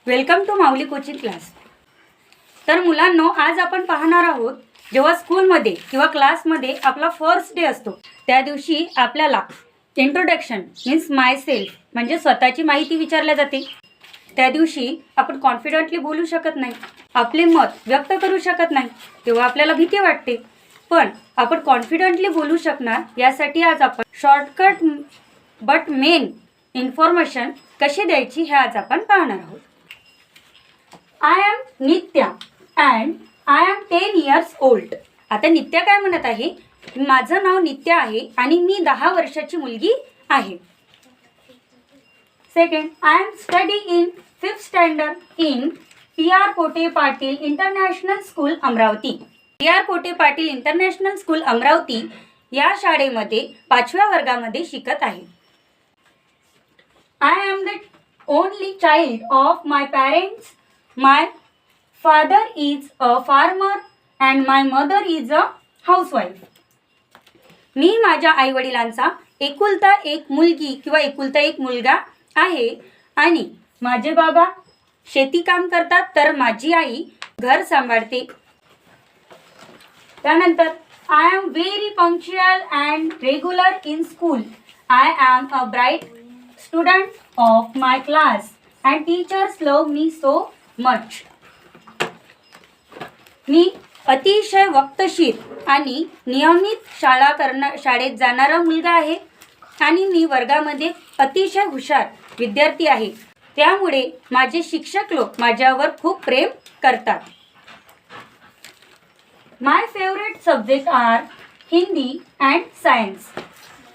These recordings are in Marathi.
Welcome to Mauli coaching class. तर मुलांनो, आज आपण पाहणार आहोत जेव्हा स्कूलमध्ये किंवा क्लासमध्ये आपला फर्स्ट डे असतो त्या दिवशी आपल्याला इंट्रोडक्शन मीन्स माय सेल्फ म्हणजे स्वतःची माहिती विचारल्या जाते। त्या दिवशी आपण कॉन्फिडंटली बोलू शकत नाही, आपले मत व्यक्त करू शकत नाही, तेव्हा आपल्याला भीती वाटते। पण आपण कॉन्फिडंटली बोलू शकणार यासाठी आज आपण शॉर्टकट बट मेन इन्फॉर्मेशन कशी द्यायची हे आज आपण पाहणार आहोत। I am Nitya and I am 10 years old। आता नित्या काय म्हणत आहे, माझं नाव नित्या आहे आणि मी 10 वर्षाची मुलगी आहे। Second, I am study in 5th standard in PR Pote Patil international school Amravati. PR Pote Patil international school Amravati या शाळेमध्ये 5व्या वर्गामध्ये शिकत आहे। I am the only child of my parents. My father is a farmer and my mother is a housewife। मी माझ्या आईवडिलांचा एकुलता एक मुलगी किंवा एकुलता एक मुलगा आहे आणि माझे बाबा शेती काम करतात तर माझी आई घर सांभाळते। त्यानंतर I am very punctual and regular in school. I am a bright student of my class and teachers love me so much. मी अतिशय वक्तशीर आणि नियमित शाळेत जाणारा मुलगा आहे आणि मी वर्गामध्ये अतिशय हुशार विद्यार्थी आहे, त्यामुळे माझे शिक्षक लोक माझ्यावर खूप प्रेम करतात। My favourite subject are Hindi and science.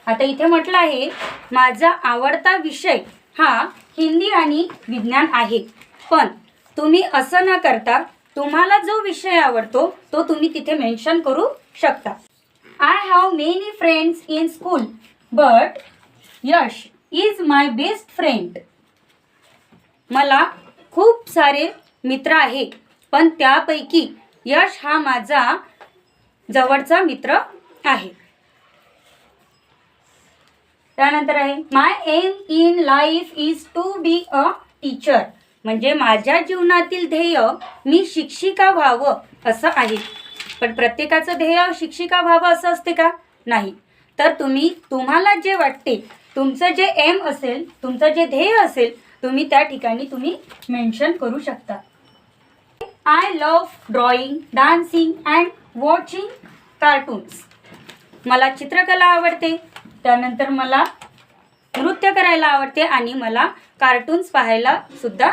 आता इथे म्हटलं आहे माझा आवडता विषय हा हिंदी आणि विज्ञान आहे, पण तुम्ही असं न करता तुम्हाला जो विषय आवडतो तो तुम्ही तिथे मेन्शन करू शकता। I have many friends in school but Yash is my best friend. मला खूप सारे मित्र आहे पण त्यापैकी यश हा माझा जवळचा मित्र आहे। त्यानंतर आहे my aim in life is to be a teacher. म्हणजे माझ्या जीवनातील ध्येय मी शिक्षिका व्हावं असं आहे। पण प्रत्येकाचं ध्येय शिक्षिका व्हावं असं असते का? नाही। तर तुम्हाला जे वाटते, तुमचं जे एम असेल, तुमचं जे ध्येय असेल, तुम्ही त्या ठिकाणी तुम्ही मेन्शन करू शकता। I love drawing, dancing and watching cartoons. मला चित्रकला आवडते, त्यानंतर मला नृत्य करायला आवडते आणि मला कार्टून्स पाहायला सुद्धा